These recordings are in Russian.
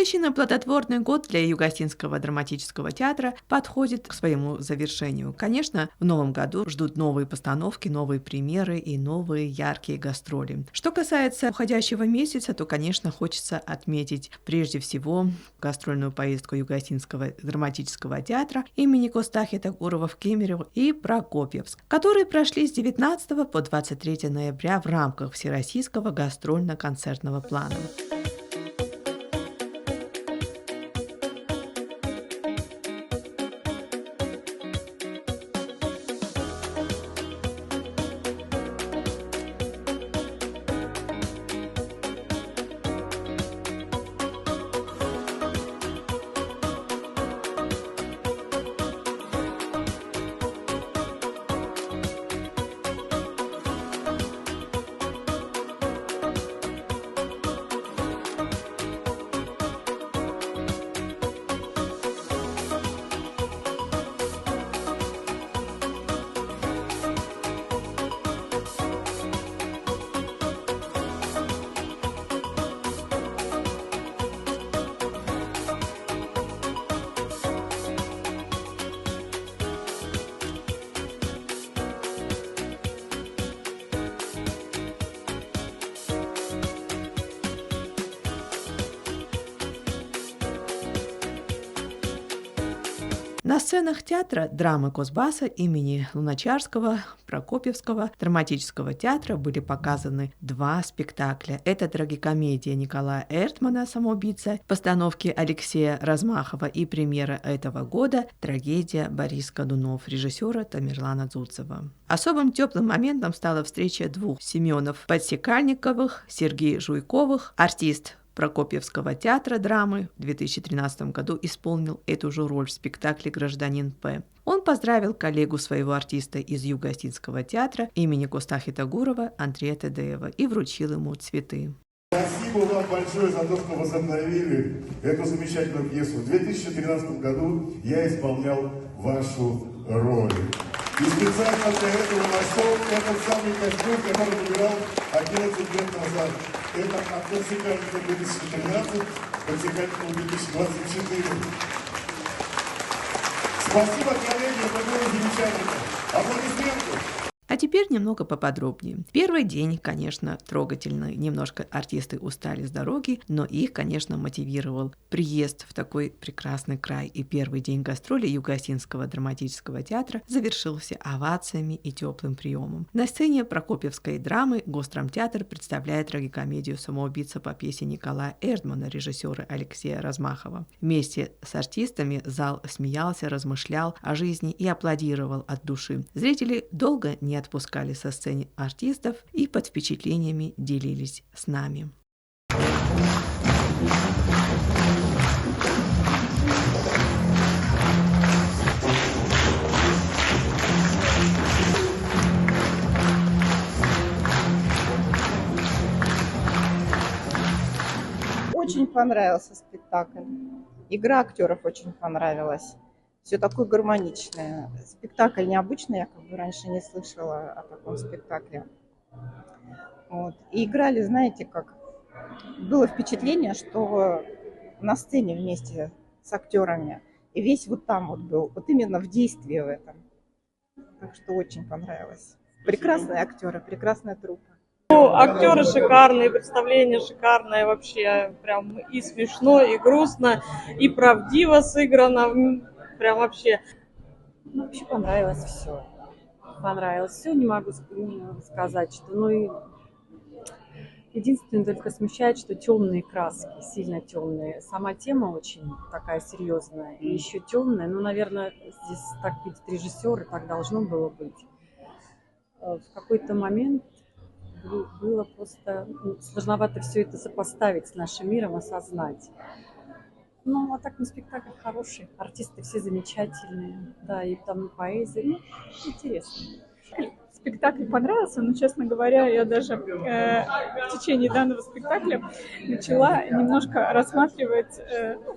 Насыщенный плодотворный год для Юго-Осетинского драматического театра подходит к своему завершению. Конечно, в новом году ждут новые постановки, новые премьеры и новые яркие гастроли. Что касается уходящего месяца, то, конечно, хочется отметить прежде всего гастрольную поездку Юго-Осетинского драматического театра имени Костахи Тагурова в Кемерово и Прокопьевск, которые прошли с 19 по 23 ноября в рамках Всероссийского гастрольно-концертного плана. На сценах театра драмы Косбаса имени Луначарского, Прокопьевского драматического театра были показаны два спектакля. Это трагикомедия Николая Эртмана «Самоубийца», постановки Алексея Размахова и премьера этого года трагедия Борис Годунов режиссера Тамерлана Зуцева. Особым теплым моментом стала встреча двух Семенов Подсекальниковых, Сергей Жуйковых, артист Прокопьевского театра драмы в 2013 году исполнил эту же роль в спектакле «Гражданин П». Он поздравил коллегу своего артиста из Юго-Осетинского театра имени Костахи Тагурова Андрея Тедеева и вручил ему цветы. Спасибо вам большое за то, что возобновили эту замечательную пьесу. В 2013 году я исполнял вашу роль. И специально для этого нашел этот самый костюм, который выбирал 11 лет назад. Это от Подсекальникова 2013, Подсекальникова 2024. Спасибо, коллеги, это было замечательно. Аплодисменты. А теперь немного поподробнее. Первый день, конечно, трогательный. Немножко артисты устали с дороги, но их, конечно, мотивировал приезд в такой прекрасный край. И первый день гастроли Юго-Осетинского драматического театра завершился овациями и теплым приемом. На сцене Прокопьевской драмы Госдрамтеатр представляет трагикомедию «Самоубийца» по пьесе Николая Эртмана режиссера Алексея Размахова. Вместе с артистами зал смеялся, размышлял о жизни и аплодировал от души. Зрители долго не отпускали со сцены артистов и под впечатлениями делились с нами. Очень понравился спектакль. Игра актеров очень понравилась. Все такое гармоничное. Спектакль необычный, я как бы раньше не слышала о таком спектакле. Вот. И играли, знаете, как было впечатление, что на сцене вместе с актерами. И весь вот там вот был, вот именно в действии в этом. Так что очень понравилось. Прекрасные актеры, прекрасная труппа. Актеры шикарные, представление шикарное вообще, прям и смешно, и грустно, и правдиво сыграно. Прям вообще. Ну, вообще понравилось все. Понравилось все, не могу сказать, что. Ну и единственное, только смущает, что темные краски, сильно темные. Сама тема очень такая серьезная и еще темная. Ну, наверное, здесь так видит режиссер, и так должно было быть. В какой-то момент было просто сложновато все это сопоставить с нашим миром, осознать. Ну, а так на спектакль хороший, артисты все замечательные, да, и там поэзия, ну, интересно. Спектакль понравился, но, честно говоря, я даже в течение данного спектакля начала немножко рассматривать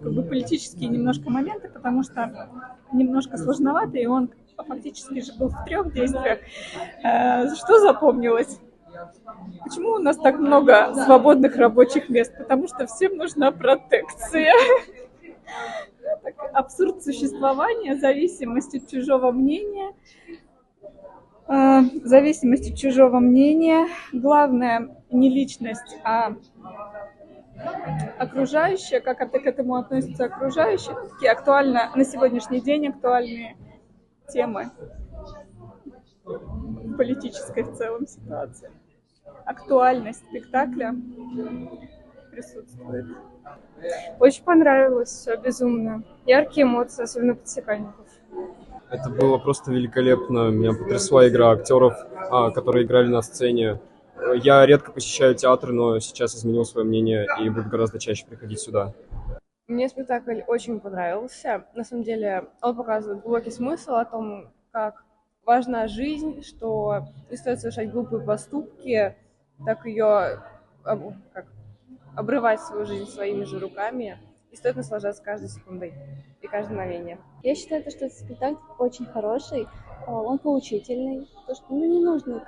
как бы политические немножко моменты, потому что немножко сложновато, и он фактически же был в 3 действиях. Что запомнилось? Почему у нас так много свободных рабочих мест? Потому что всем нужна протекция. Абсурд существования, зависимость от чужого мнения. Зависимость от чужого мнения. Главное не личность, а окружающее, как к этому относятся окружающие. Такие актуально на сегодняшний день актуальные темы в политической в целом ситуации. Актуальность спектакля присутствует. Очень понравилось, все безумно. Яркие эмоции, особенно подсекальников. Это было просто великолепно. Меня потрясла игра актеров, которые играли на сцене. Я редко посещаю театры, но сейчас изменил свое мнение и буду гораздо чаще приходить сюда. Мне спектакль очень понравился. На самом деле он показывает глубокий смысл о том, как важна жизнь, что не стоит совершать глупые поступки, так ее обрывать свою жизнь своими же руками, и стоит наслаждаться каждой секундой и каждым мгновением. Я считаю, что этот спектакль очень хороший, он поучительный, то что не нужно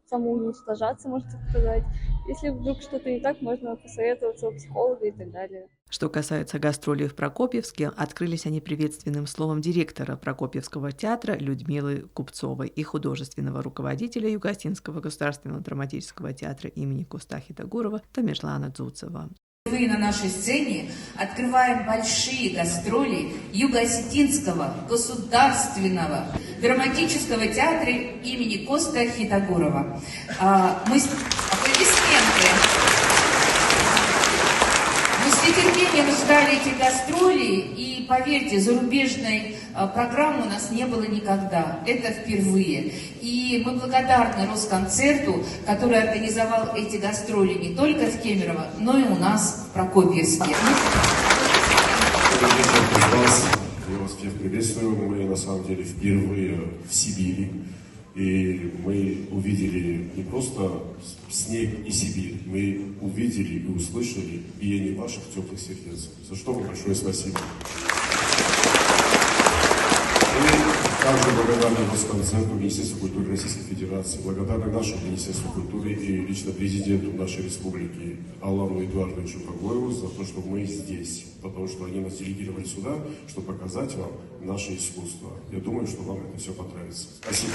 самому уничтожаться, можно так сказать. Если вдруг что-то не так, можно посоветоваться у психолога и так далее. Что касается гастролей в Прокопьевске, открылись они приветственным словом директора Прокопьевского театра Людмилы Купцовой и художественного руководителя Юго-Осетинского государственного драматического театра имени Костахи Тагурова Тамерлана Дзуцева. Впервые на нашей сцене открываем большие гастроли Юго-Осетинского государственного драматического театра имени Костахи Тагурова. Аплодисменты. Мы с нетерпением ждали эти гастроли, и, поверьте, зарубежной программы у нас не было никогда. Это впервые. И мы благодарны Росконцерту, который организовал эти гастроли не только в Кемерово, но и у нас в Прокопьевске. Я вас всех приветствую. Мы на самом деле впервые в Сибири. И мы увидели не просто снег и Сибирь, мы увидели и услышали биение ваших теплых сердец. За что вам большое спасибо. Мы также благодарны Росконцерту, Министерству культуры Российской Федерации, благодарны нашему Министерству культуры и лично президенту нашей республики Алану Эдуардовичу Кагоеву за то, что мы здесь, потому что они нас делегировали сюда, чтобы показать вам наше искусство. Я думаю, что вам это все понравится. Спасибо.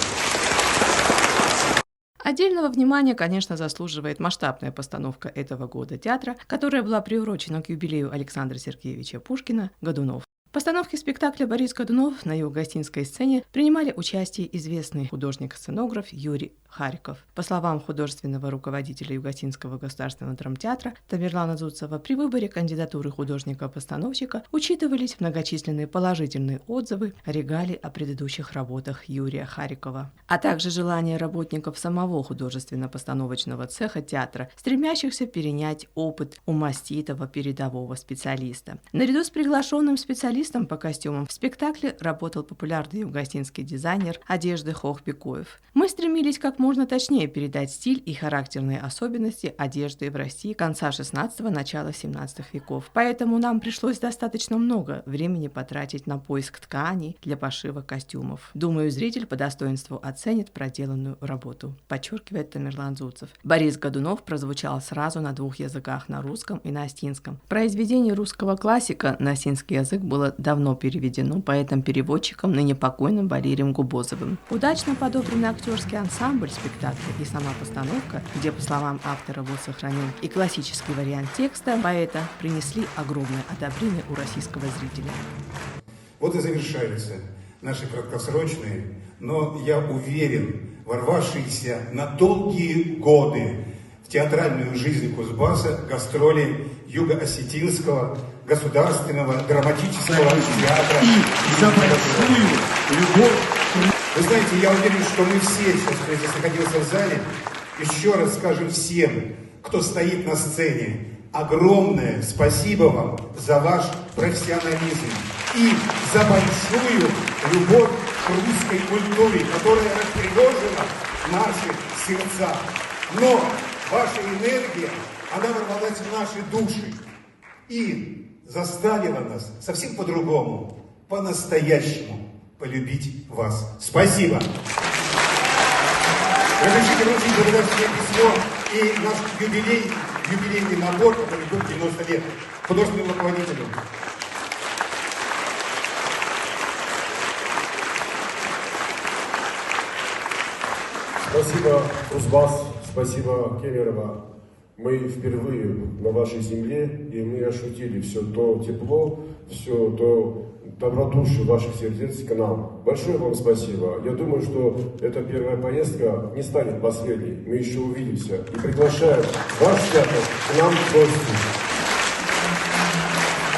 Отдельного внимания, конечно, заслуживает масштабная постановка этого года театра, которая была приурочена к юбилею Александра Сергеевича Пушкина «Годунов». В постановке спектакля «Борис Годунов» на Юго-Осетинской сцене принимали участие известный художник-сценограф Юрий Харьков. По словам художественного руководителя Юго-Осетинского государственного драмтеатра Тамерлана Дзуцева, при выборе кандидатуры художника-постановщика учитывались многочисленные положительные отзывы о регалии о предыдущих работах Юрия Харькова, а также желание работников самого художественно-постановочного цеха театра, стремящихся перенять опыт у маститого передового специалиста. Наряду с приглашенным специалистом по костюмам в спектакле работал популярный юго-осетинский дизайнер одежды Хох Бекоев. Мы стремились как можно точнее передать стиль и характерные особенности одежды в России конца XVI – начала XVII веков. Поэтому нам пришлось достаточно много времени потратить на поиск тканей для пошива костюмов. Думаю, зритель по достоинству оценит проделанную работу, подчеркивает Тамерлан Дзуцев. Борис Годунов прозвучал сразу на двух языках, на русском и на осетинском. Произведение русского классика на осетинский язык было давно переведено поэтом-переводчиком, ныне покойным Валерием Губозовым. Удачно подобранный актерский ансамбль спектакля и сама постановка, где, по словам автора, был сохранен и классический вариант текста поэта, принесли огромное одобрение у российского зрителя. Вот и завершаются наши краткосрочные, но, я уверен, ворвавшиеся на долгие годы в театральную жизнь Кузбасса гастроли Юго-Осетинского государственного драматического театра. Вы знаете, я уверен, что мы все, сейчас, кто здесь находился в зале, еще раз скажем всем, кто стоит на сцене, огромное спасибо вам за ваш профессионализм и за большую любовь к русской культуре, которая растревожила наши сердца. Но ваша энергия, она ворвалась в наши души и заставила нас совсем по-другому, по-настоящему полюбить вас. Спасибо! Разрешите вручить благодарственное письмо и наш юбилейный набор, который идет 90 лет, художественным руководителю. Спасибо, Кузбасс, спасибо, Кемерово. Мы впервые на вашей земле, и мы ощутили все то тепло, все то добродушие ваших сердец к нам. Большое вам спасибо. Я думаю, что эта первая поездка не станет последней. Мы еще увидимся. И приглашаем ваш театр к нам в гости.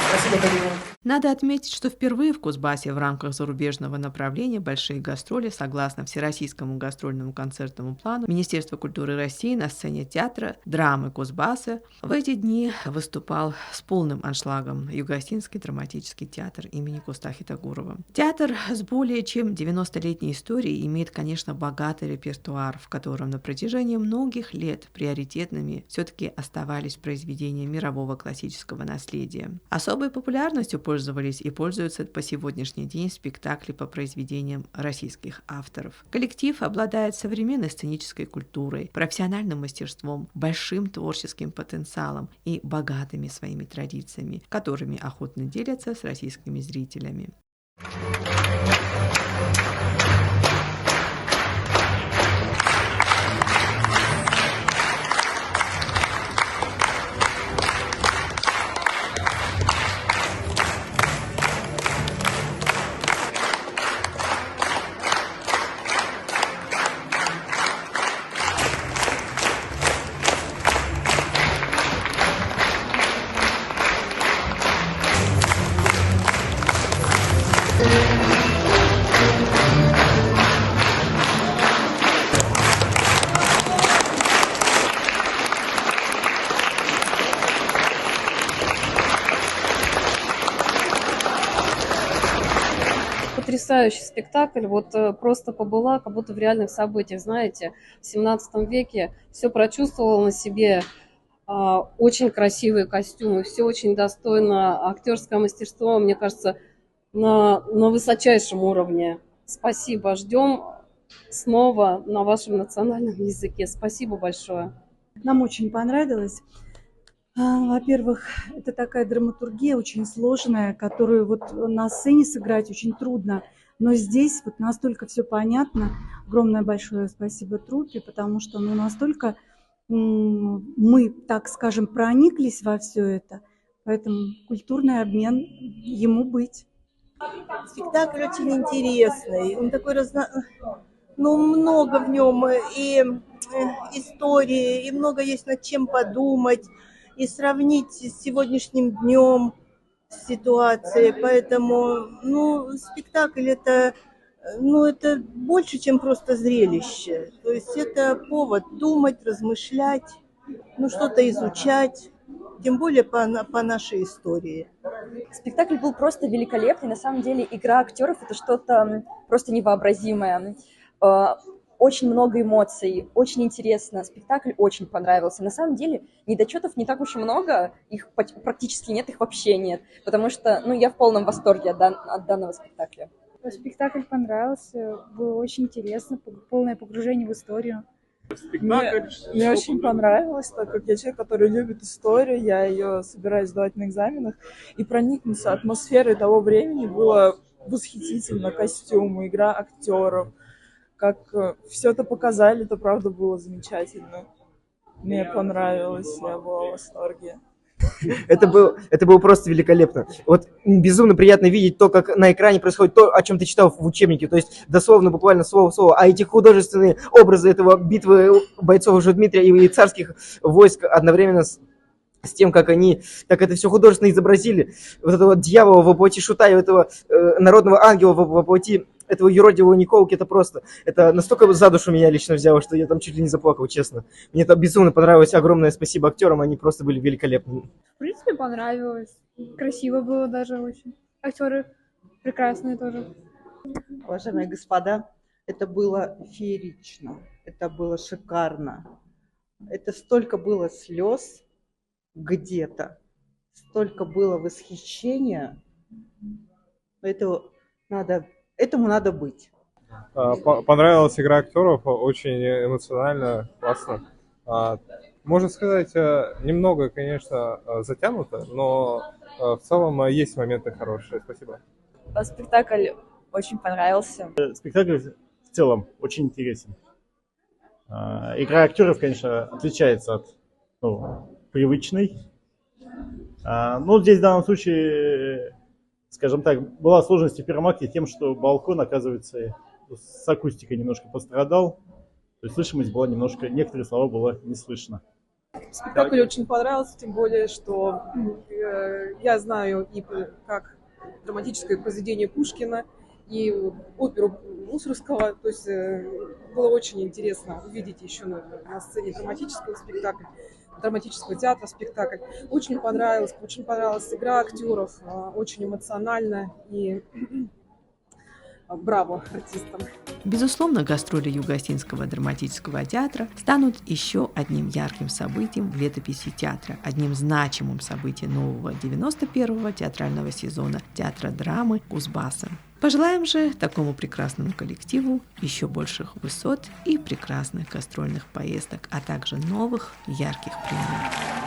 Спасибо, Танина. Надо отметить, что впервые в Кузбассе в рамках зарубежного направления «Большие гастроли» согласно Всероссийскому гастрольному концертному плану Министерства культуры России на сцене театра драмы Кузбасса в эти дни выступал с полным аншлагом Юго-Осетинский драматический театр имени Кустахи Тагурова. Театр с более чем 90-летней историей имеет, конечно, богатый репертуар, в котором на протяжении многих лет приоритетными все-таки оставались произведения мирового классического наследия. Особой популярностью пользовались и пользуются по сегодняшний день спектакли по произведениям российских авторов. Коллектив обладает современной сценической культурой, профессиональным мастерством, большим творческим потенциалом и богатыми своими традициями, которыми охотно делятся с российскими зрителями. Потрясающий спектакль, вот просто побыла, как будто в реальных событиях, знаете, в 17 веке, все прочувствовала на себе, очень красивые костюмы, все очень достойно, актерское мастерство, мне кажется, на высочайшем уровне. Спасибо, ждем снова на вашем национальном языке. Спасибо большое. Нам очень понравилось. Во-первых, это такая драматургия очень сложная, которую вот на сцене сыграть очень трудно. Но здесь вот настолько все понятно. Огромное большое спасибо труппе, потому что настолько мы, так скажем, прониклись во все это. Поэтому культурный обмен ему быть. Спектакль очень интересный. Он такой много в нем и истории, и много есть над чем подумать. И сравнить с сегодняшним днем ситуации. Поэтому, спектакль это больше, чем просто зрелище. То есть это повод думать, размышлять, что-то изучать, тем более по нашей истории. Спектакль был просто великолепный. На самом деле игра актеров – это что-то просто невообразимое. Очень много эмоций, очень интересно. Спектакль очень понравился. На самом деле недочетов не так уж и много, их практически нет, их вообще нет. Потому что я в полном восторге от данного спектакля. Спектакль понравился, было очень интересно, полное погружение в историю. Мне очень понравилось, так как я человек, который любит историю, я ее собираюсь сдавать на экзаменах, и проникнуться атмосферой того времени было восхитительно. Костюмы, игра актеров. Как все это показали, это правда было замечательно. Мне понравилось, я была в восторге. Это было просто великолепно. Вот безумно приятно видеть то, как на экране происходит то, о чем ты читал в учебнике. То есть дословно, буквально слово в слово. А эти художественные образы этого битвы бойцов уже Дмитрия и царских войск одновременно с тем, как это все художественно изобразили. Вот этого дьявола во плоти Шута и этого народного ангела во плоти этого юродивого Николки, это настолько за душу меня лично взяло, что я там чуть ли не заплакал, честно. Мне это безумно понравилось. Огромное спасибо актерам, они просто были великолепны. В принципе, понравилось. Красиво было даже очень. Актеры прекрасные тоже. Уважаемые господа, это было феерично, это было шикарно. Это столько было слез где-то, столько было восхищения. Этому надо быть. Понравилась игра актеров, очень эмоционально, классно. Можно сказать, немного, конечно, затянуто, но в целом есть моменты хорошие. Спасибо. Спектакль очень понравился. Спектакль в целом очень интересен. Игра актеров, конечно, отличается от привычной. Но здесь в данном случае, скажем так, была сложность в первом акте тем, что балкон, оказывается, с акустикой немножко пострадал. То есть слышимость была немножко, некоторые слова было не слышно. Спектакль очень понравился, тем более, что я знаю и как драматическое произведение Пушкина, и оперу Мусоргского. То есть было очень интересно увидеть еще на сцене драматического театра спектакль. Очень понравилась игра актеров, очень эмоционально, и браво артистам. Безусловно, гастроли Юго-Осетинского драматического театра станут еще одним ярким событием в летописи театра, одним значимым событием нового 91-го театрального сезона театра драмы Кузбасса. Пожелаем же такому прекрасному коллективу еще больших высот и прекрасных гастрольных поездок, а также новых ярких премий.